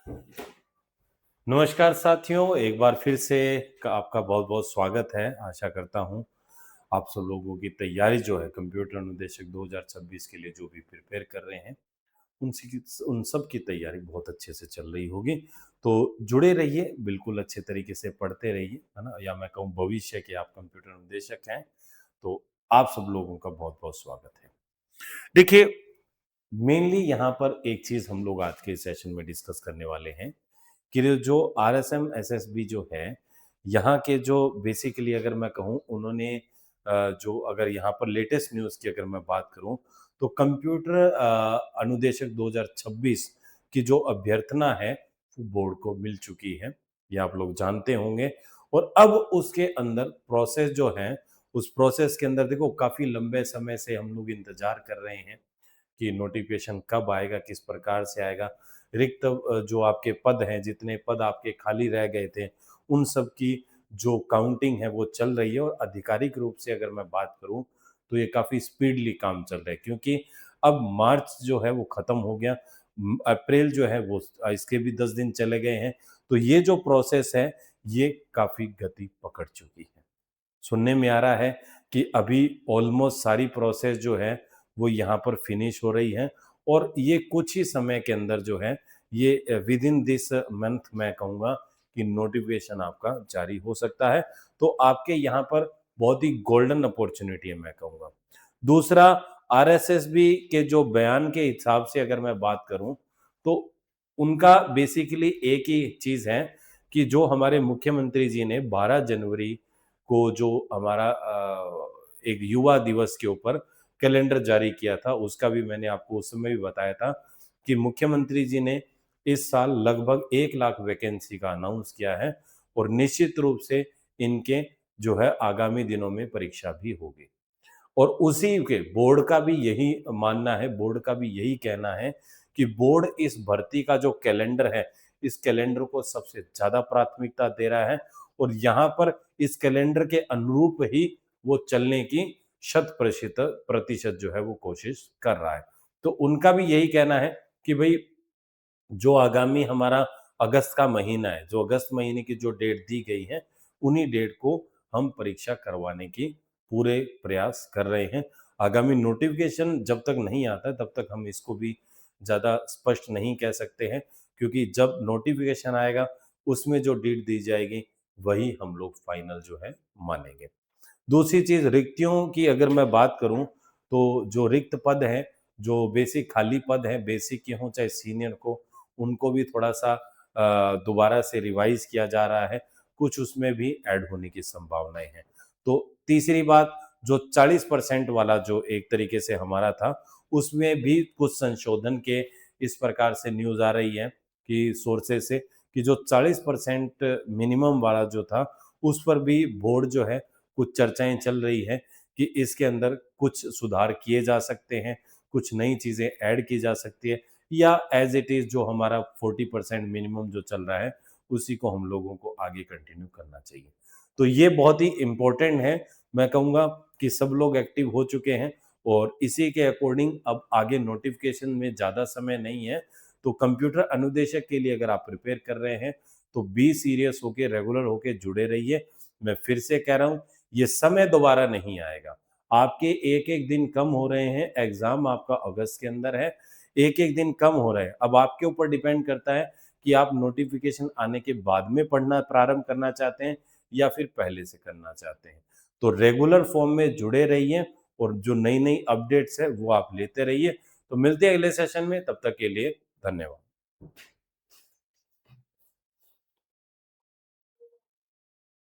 नमस्कार साथियों, एक बार फिर से आपका बहुत-बहुत स्वागत है। आशा करता हूँ आप सब लोगों की तैयारी जो है कंप्यूटर अनुदेशक 2026 के लिए जो भी प्रिपेयर कर रहे हैं, उन सब की तैयारी बहुत अच्छे से चल रही होगी। तो जुड़े रहिए, बिल्कुल अच्छे तरीके से पढ़ते रहिए, है ना? या मैं कहूँ भविष्य के आप कंप्यूटर अनुदेशक हैं, तो आप सब लोगों का बहुत-बहुत स्वागत है। देखिए, मेनली यहाँ पर एक चीज़ हम लोग आज के सेशन में डिस्कस करने वाले हैं कि जो आरएसएम एसएसबी जो है, यहाँ के जो बेसिकली अगर मैं कहूँ उन्होंने जो अगर यहाँ पर लेटेस्ट न्यूज़ की अगर मैं बात करूँ, तो कंप्यूटर अनुदेशक 2026 की जो अभ्यर्थना है, वो बोर्ड को मिल चुकी है। ये आप लोग जानते होंगे और अब उसके अंदर प्रोसेस जो है, उस प्रोसेस के अंदर देखो काफ़ी लंबे समय से हम लोग इंतज़ार कर रहे हैं कि नोटिफिकेशन कब आएगा, किस प्रकार से आएगा। रिक्त जो आपके पद हैं, जितने पद आपके खाली रह गए थे, उन सब की जो काउंटिंग है वो चल रही है और आधिकारिक रूप से अगर मैं बात करूँ, तो ये काफ़ी स्पीडली काम चल रहा है क्योंकि अब मार्च जो है वो ख़त्म हो गया। अप्रैल जो है वो इसके भी 10 दिन चले गए हैं। तो ये जो प्रोसेस है, ये काफ़ी गति पकड़ चुकी है। सुनने में आ रहा है कि अभी ऑलमोस्ट सारी प्रोसेस जो है वो यहाँ पर फिनिश हो रही है और ये कुछ ही समय के अंदर जो है ये विद इन दिस मंथ मैं कहूँगा कि नोटिफिकेशन आपका जारी हो सकता है। तो आपके यहाँ पर बहुत ही गोल्डन अपॉर्चुनिटी है मैं कहूँगा। दूसरा, आरएसएसबी के जो बयान के हिसाब से अगर मैं बात करूँ, तो उनका बेसिकली एक ही चीज़ है कि जो हमारे मुख्यमंत्री जी ने 12 जनवरी को जो हमारा एक युवा दिवस के ऊपर कैलेंडर जारी किया था, उसका भी मैंने आपको उस समय भी बताया था कि मुख्यमंत्री जी ने इस साल लगभग 1 लाख वैकेंसी का अनाउंस किया है और निश्चित रूप से इनके जो है आगामी दिनों में परीक्षा भी होगी। और उसी के बोर्ड का भी यही मानना है, बोर्ड का भी यही कहना है कि बोर्ड इस भर्ती का जो कैलेंडर है, इस कैलेंडर को सबसे ज़्यादा प्राथमिकता दे रहा है और यहाँ पर इस कैलेंडर के अनुरूप ही वो चलने की शत प्रतिशत जो है वो कोशिश कर रहा है। तो उनका भी यही कहना है कि भई जो आगामी हमारा अगस्त का महीना है, जो अगस्त महीने की जो डेट दी गई है, उन्हीं डेट को हम परीक्षा करवाने की पूरे प्रयास कर रहे हैं। आगामी नोटिफ़िकेशन जब तक नहीं आता है, तब तक हम इसको भी ज़्यादा स्पष्ट नहीं कह सकते हैं, क्योंकि जब नोटिफ़िकेशन आएगा, उसमें जो डेट दी जाएगी, वही हम लोग फाइनल जो है मानेंगे। दूसरी चीज़ रिक्तियों की अगर मैं बात करूँ, तो जो रिक्त पद हैं, जो बेसिक खाली पद हैं, बेसिक के हों चाहे सीनियर को, उनको भी थोड़ा-सा दोबारा से रिवाइज़ किया जा रहा है। कुछ उसमें भी ऐड होने की संभावनाएँ हैं। तो तीसरी बात, जो 40% वाला जो एक तरीके से हमारा था, उसमें भी कुछ संशोधन के इस प्रकार से न्यूज़ आ रही है कि सोर्सेज़ से कि जो 40% मिनिमम वाला जो था, उस पर भी बोर्ड जो है कुछ चर्चाएँ चल रही हैं कि इसके अंदर कुछ सुधार किए जा सकते हैं, कुछ नई चीज़ें ऐड की जा सकती है या एज़ इट इज़ जो हमारा 40% मिनिमम जो चल रहा है, उसी को हम लोगों को आगे कंटिन्यू करना चाहिए। तो ये बहुत ही इम्पोर्टेंट है, मैं कहूँगा कि सब लोग एक्टिव हो चुके हैं और इसी के अकॉर्डिंग अब आगे नोटिफ़िकेशन में ज़्यादा समय नहीं है, तो कंप्यूटर अनुदेशक के लिए अगर आप प्रिपेयर कर रहे हैं, तो बी सीरियस होके, रेगुलर होके जुड़े रहिए। मैं फिर से कह रहा हूँ, ये समय दोबारा नहीं आएगा। आपके एक-एक दिन कम हो रहे हैं, एग्ज़ाम आपका अगस्त के अंदर है, एक-एक दिन कम हो रहे हैं। अब आपके ऊपर डिपेंड करता है कि आप नोटिफ़िकेशन आने के बाद में पढ़ना प्रारंभ करना चाहते हैं या फिर पहले से करना चाहते हैं। तो रेगुलर फ़ॉर्म में जुड़े रहिए और जो नई-नई अपडेट्स हैं, वो आप लेते रहिए। तो मिलते हैं अगले सेशन में, तब तक के लिए धन्यवाद।